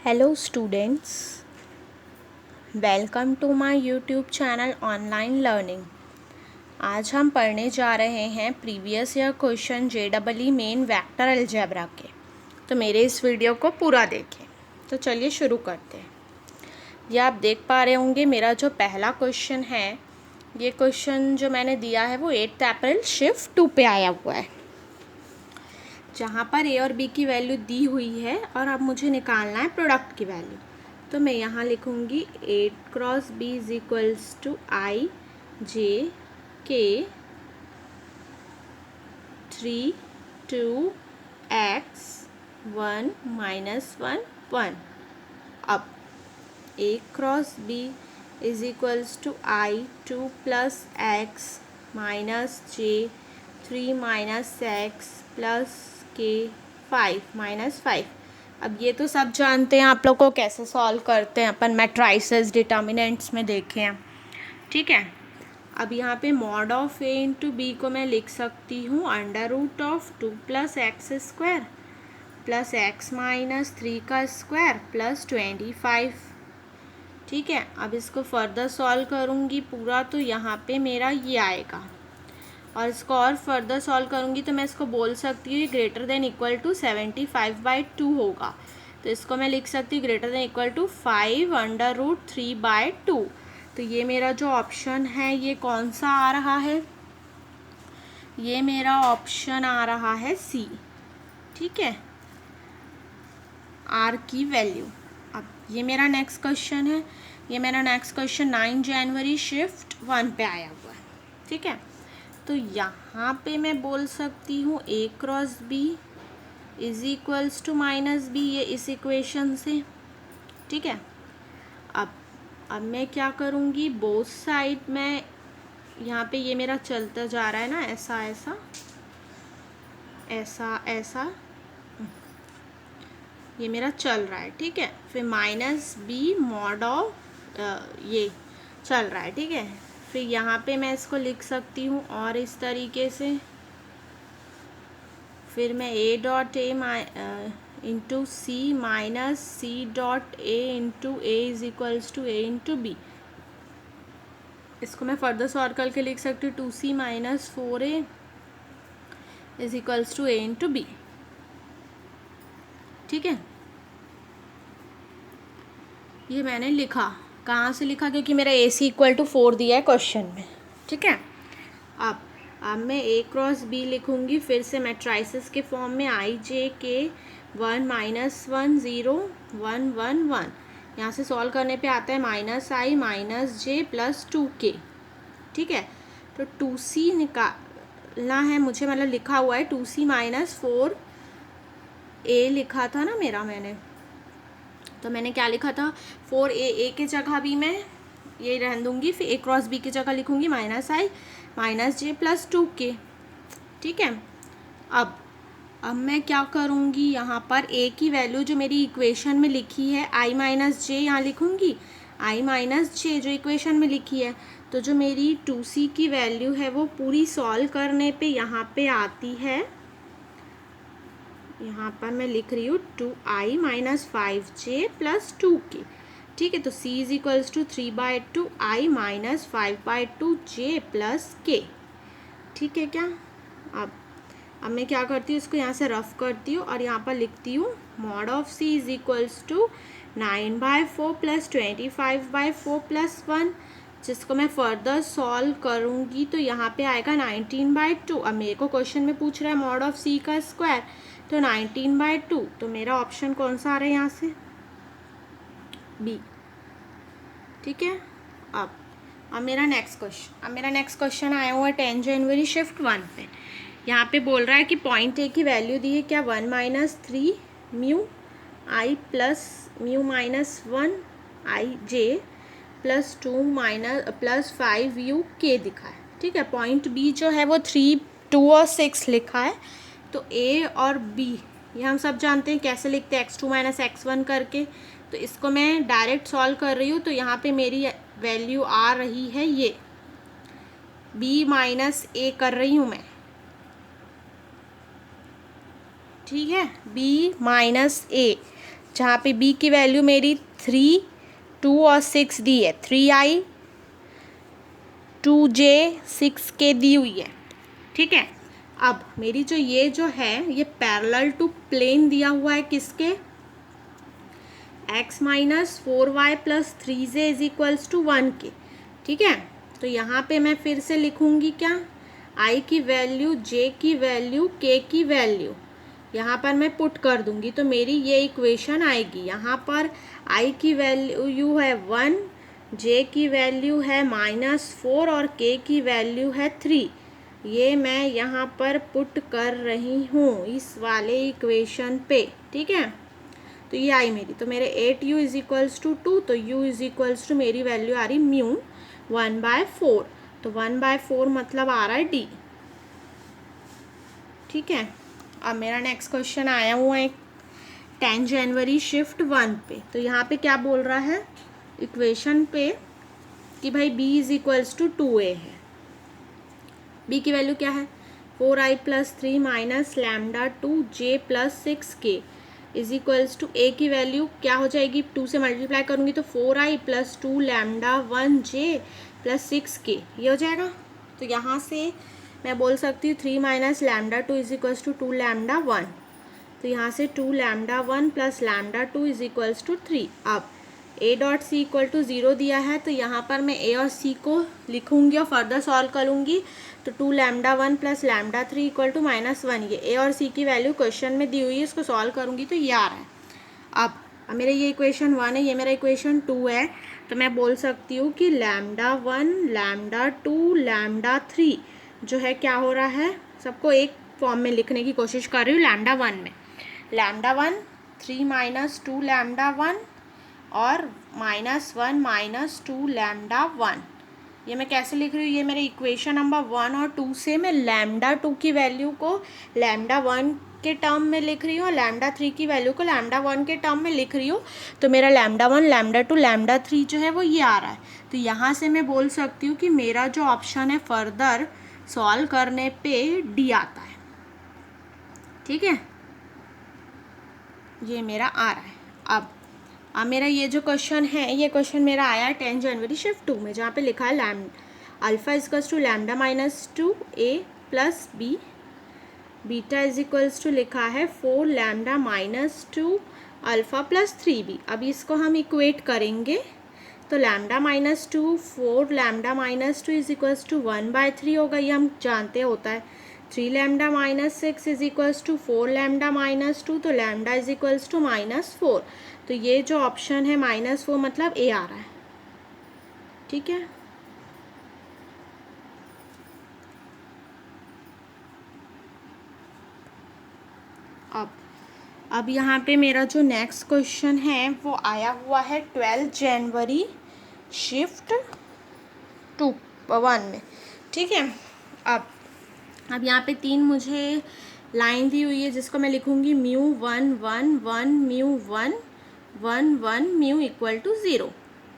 Hello students, welcome to my YouTube channel online learning. आज हम पढ़ने जा रहे हैं previous year question JEE main vector algebra के। तो मेरे इस वीडियो को पूरा देखें। तो चलिए शुरू करते हैं। ये आप देख पा रहे होंगे मेरा जो पहला क्वेश्चन है, ये क्वेश्चन जो मैंने दिया है वो 8 अप्रैल शिफ्ट 2 पे आया हुआ है, जहाँ पर ए और बी की वैल्यू दी हुई है और अब मुझे निकालना है प्रोडक्ट की वैल्यू। तो मैं यहाँ लिखूँगी 8 cross B is equals to I J K 3 2 x 1 minus 1 1। अब A cross B is equals to I 2 plus x minus J 3 minus x plus K 5 minus 5। अब ये तो सब जानते हैं आप लोग को कैसे सॉल्व करते हैं अपन मैट्राइसेस डिटर्मिनेंट्स में देखे हैं, ठीक है। अब यहाँ पे mod of A into B को मैं लिख सकती हूँ under root of 2 plus x square plus x minus 3 का स्क्वायर प्लस 25, ठीक है। अब इसको फर्दर सॉल्व करूँगी पूरा तो यहाँ पे मेरा ये आएगा, और इसको और फर्दर सॉल्व करूँगी तो मैं इसको बोल सकती हूँ ये ग्रेटर देन इक्वल टू 75/2 होगा। तो इसको मैं लिख सकती हूँ greater than equal to 5 under root 3/2। तो ये मेरा जो ऑप्शन है ये कौन सा आ रहा है, ये मेरा ऑप्शन आ रहा है सी, ठीक है, आर की वैल्यू। अब ये मेरा नेक्स्ट क्वेश्चन है, ये मेरा नेक्स्ट क्वेश्चन 9 जनवरी शिफ्ट 1 पे आया हुआ है, ठीक है। तो यहाँ पे मैं बोल सकती हूँ A cross B is equals to minus B, ये इस इक्वेशन से, ठीक है। अब मैं क्या करूँगी, बोथ साइड में यहाँ पे ये मेरा चलता जा रहा है ना, ऐसा ऐसा ऐसा ऐसा, ये मेरा चल रहा है, ठीक है। फिर माइनस बी मॉड ऑफ ये चल रहा है, ठीक है। फिर यहाँ पे मैं इसको लिख सकती हूँ और इस तरीके से, फिर मैं A dot A into C minus C dot A into A is equals to A into B. इसको मैं फर्दर सॉल्व करके लिख सकती हूँ 2c minus 4a is equals to A into B, ठीक है। ये मैंने लिखा, कहाँ से लिखा, क्योंकि मेरा ए सी इक्वल टू 4 दिया है क्वेश्चन में, ठीक है। अब मैं ए क्रॉस बी लिखूँगी फिर से मैट्राइसिस के फॉर्म में, आई जे के 1 माइनस 1 0 1 1 1। यहाँ से सॉल्व करने पे आता है माइनस आई माइनस जे प्लस 2k, ठीक है। तो 2c निकालना है मुझे, मतलब लिखा हुआ है 2c माइनस 4a लिखा था ना मेरा मैंने, तो मैंने क्या लिखा था 4a के जगह भी मैं ये रहने दूँगी, फिर ए क्रॉस बी की जगह लिखूँगी माइनस आई माइनस जे प्लस 2k, ठीक है। अब मैं क्या करूँगी, यहाँ पर a की वैल्यू जो मेरी इक्वेशन में लिखी है i माइनस जे, यहाँ लिखूँगी i माइनस जे जो इक्वेशन में लिखी है। तो जो मेरी 2c की वैल्यू है वो पूरी सॉल्व करने पे यहाँ पे आती है, यहाँ पर मैं लिख रही हूँ 2i minus 5j plus 2k, ठीक है। तो c is equals to 3/2 i minus 5/2 j plus k, ठीक है क्या। अब मैं क्या करती हूँ, इसको यहाँ से रफ करती हूँ और यहाँ पर लिखती हूँ mod of c is equals to 9/4 plus 25/4 plus 1, जिसको मैं फर्दर सॉल्व करूँगी तो यहाँ पे आएगा 19/2। अब मेरे को क्वेश्चन में पूछ रहा है मॉड ऑफ c का स्क्वायर, तो 19/2, तो मेरा ऑप्शन कौन सा आ रहा है यहाँ से, बी, ठीक है। अब मेरा नेक्स्ट क्वेश्चन आया हुआ है 10 जनवरी शिफ्ट 1 पे। यहाँ पे बोल रहा है कि पॉइंट ए की वैल्यू दी है क्या 1 minus 3 mu I plus mu minus 1 I J plus 2 minus plus 5 you के दिखा है, ठीक है। पॉइंट बी जो है वो 3 2 और 6 लिखा है। तो ए और बी ये हम सब जानते हैं कैसे लिखते हैं, x2 माइनस x1 करके। तो इसको मैं डायरेक्ट सॉल्व कर रही हूँ, तो यहाँ पे मेरी वैल्यू आ रही है ये b माइनस ए कर रही हूँ मैं, ठीक है, b माइनस ए। जहाँ पे b की वैल्यू मेरी 3, 2 और 6 दी है, 3i 2j 6k दी हुई है, ठीक है। अब मेरी जो है ये पैरेलल टू प्लेन दिया हुआ है किसके, x minus 4y plus 3j is equals to 1 के, ठीक है। तो यहाँ पे मैं फिर से लिखूँगी क्या, i की वैल्यू, j की वैल्यू, k की वैल्यू यहाँ पर मैं पुट कर दूँगी, तो मेरी ये इक्वेशन आएगी। यहाँ पर i की वैल्यू है 1, j की वैल्यू है -4 और k की वैल्यू है 3। ये मैं यहाँ पर पुट कर रही हूँ इस वाले इक्वेशन पे, ठीक है। तो ये आई मेरी, तो मेरे 8u इज इक्वल्स टू 2, तो u इज इक्वल्स टू मेरी वैल्यू आ रही म्यू 1/4, तो 1/4 मतलब आ रहा है d, ठीक है। अब मेरा नेक्स्ट क्वेश्चन आया हुआ है 10 जनवरी शिफ्ट 1 पे। तो यहाँ पे क्या बोल रहा है इक्वेशन पे कि भाई b is equals to 2a है। b की वैल्यू क्या है 4i plus 3 minus lambda 2j plus 6k is equals to a की वैल्यू क्या हो जाएगी, 2 से मल्टीप्लाई करूँगी तो 4i plus 2 lambda 1j plus 6k ये हो जाएगा। तो यहाँ से मैं बोल सकती हूँ 3 minus lambda 2 is equals to 2 lambda 1, तो यहाँ से 2 lambda 1 plus lambda 2 is equals to 3। अब a dot C equal to 0 दिया है, तो यहाँ पर मैं a और c को लिखूँगी और फर्दर सॉल्व करूँगी, तो 2 lambda 1 plus lambda 3 equal to -1, ये a और c की वैल्यू क्वेश्चन में दी हुई है, इसको सॉल्व करूँगी तो ये आ रहा है। अब मेरा ये इक्वेशन 1 है, ये मेरा इक्वेशन 2 है, तो मैं बोल सकती हूँ कि लैम्डा 1 लैम्डा 2 लैम्डा 3 जो है क्या हो रहा है, सबको एक फॉर्म में लिखने की कोशिश कर रही हूँ। लैम्डा 1 में लैम्डा 1 3 माइनस 2 लैम्डा 1 और -1 - 2 लैम्डा 1, ये मैं कैसे लिख रही हूँ, ये मेरे इक्वेशन नंबर 1 और 2 से मैं लैम्डा 2 की वैल्यू को लैम्डा 1 के टर्म में लिख रही हूँ और लैम्डा 3 की वैल्यू को लैम्डा 1 के टर्म में लिख रही हूँ। तो मेरा लैम्डा 1 लैम्डा 2 लैम्डा 3 जो है वो ये आ रहा है। तो यहाँ से मैं बोल सकती हूँ कि मेरा जो ऑप्शन है फर्दर सॉल्व करने पे डी आता है, ठीक है, ये मेरा आ रहा है। अब मेरा ये जो क्वेश्चन है, ये क्वेश्चन मेरा आया है 10 जनवरी शिफ्ट 2 में, जहाँ पे लिखा है alpha is equals to lambda -2a plus b, beta is equals to लिखा है 4 लैम्डा -2 अल्फा प्लस 3b। अब इसको हम इक्वेट करेंगे तो lambda -2 4 lambda -2 is equals to 1/3 होगा, ये हम जानते होता है। 3 lambda -6 is equals to 4 lambda -2, तो लैम्डा इज इक्वल्स टू -4, तो ये जो ऑप्शन है -4 मतलब ए आ रहा है, ठीक है। अब यहाँ पे मेरा जो नेक्स्ट क्वेश्चन है वो आया हुआ है 12 जनवरी शिफ्ट 1 में, ठीक है। अब यहाँ पे 3 मुझे लाइन दी हुई है जिसको मैं लिखूँगी mu 1 1 1 mu 1 1 1 mu equal to 0।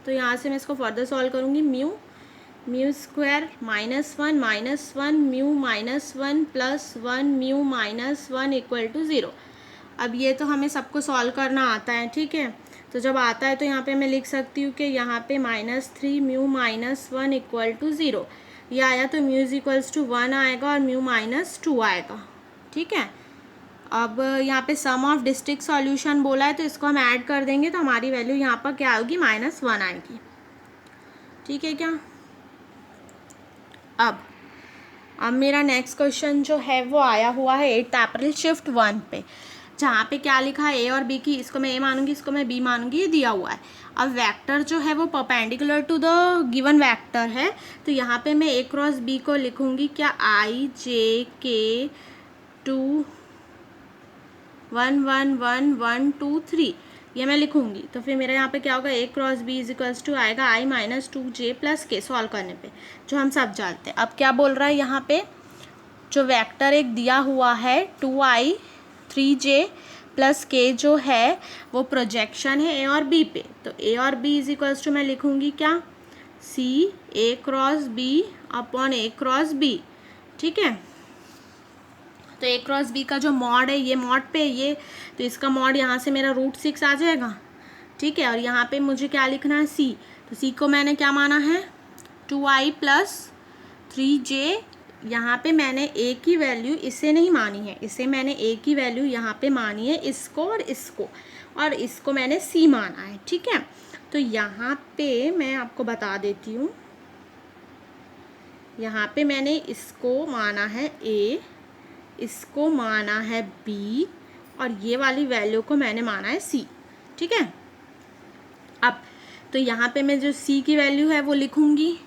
तो यहाँ से मैं इसको फर्दर सॉल्व करूँगी, mu square -1 mu -1 plus 1 mu -1 equal to 0। अब ये तो हमें सबको सॉल्व करना आता है, ठीक है। तो जब आता है तो यहाँ पे मैं लिख सकती हूँ कि यहाँ पे -3 म्यू -1 इक्वल टू 0, ये आया तो म्यू इज इक्वल्स टू 1 आएगा और म्यू -2 आएगा, ठीक है। अब यहाँ पे सम ऑफ डिस्ट्रिक्ट सॉल्यूशन बोला है, तो इसको हम ऐड कर देंगे तो हमारी वैल्यू यहाँ पर क्या होगी -1 आएगी, ठीक है क्या। अब मेरा नेक्स्ट क्वेश्चन जो है वो आया हुआ है 8 अप्रैल शिफ्ट 1 पे, जहाँ पे क्या लिखा है ए और बी की, इसको मैं ए मानूंगी, इसको मैं बी मानूंगी, ये दिया हुआ है। अब वेक्टर जो है वो perpendicular to the given vector है, तो यहाँ पे मैं ए क्रॉस बी को लिखूंगी क्या i j k 2 1 1 1 1 2 3, ये मैं लिखूंगी। तो फिर मेरा यहाँ पे क्या होगा, A cross B is equals to आएगा i -2j plus K, solve करने पे जो हम सब जानते हैं। अब क्या बोल रहा है यहाँ पे, जो वेक्टर एक दिया हुआ है 2i 3j प्लस के जो है वो प्रोजेक्शन है ए और बी पे, तो ए और बी इज इक्वल्स टू मैं लिखूंगी क्या, सी ए क्रॉस बी अपॉन ए क्रॉस बी, ठीक है। तो ए क्रॉस बी का जो मॉड है ये मॉड पे ये, तो इसका मॉड यहाँ से मेरा √6 आ जाएगा, ठीक है। और यहाँ पे मुझे क्या लिखना है, सी, तो सी को मैंने क्या माना है 2i + 3j। यहाँ पे मैंने ए की वैल्यू इसे नहीं मानी है, इसे मैंने ए की वैल्यू यहाँ पे मानी है इसको और इसको मैंने सी माना है, ठीक है। तो यहाँ पे मैं आपको बता देती हूँ, यहाँ पे मैंने इसको माना है ए, इसको माना है बी और ये वाली वैल्यू को मैंने माना है सी, ठीक है। अब तो यहाँ पे मैं जो सी की वैल्यू है वो लिखूँगी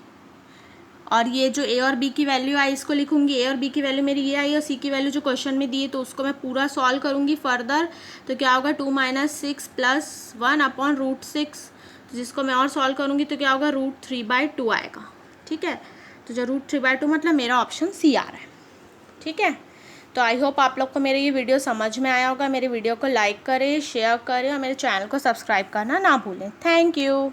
और ये जो ए और बी की वैल्यू आई इसको लिखूँगी। ए और बी की वैल्यू मेरी ये आई और सी की वैल्यू जो क्वेश्चन में दी है तो उसको मैं पूरा सॉल्व करूँगी फर्दर। तो क्या होगा 2 - 6 + 1/√6, तो जिसको मैं और सॉल्व करूँगी तो क्या होगा √3/2 आएगा, ठीक है। तो जो √3/2 मतलब मेरा ऑप्शन सी आ रहा है, ठीक है। तो आई होप आप लोग को मेरी ये वीडियो समझ में आया होगा। मेरे वीडियो को लाइक करें, शेयर करें और मेरे चैनल को सब्सक्राइब करना ना भूलें। Thank you.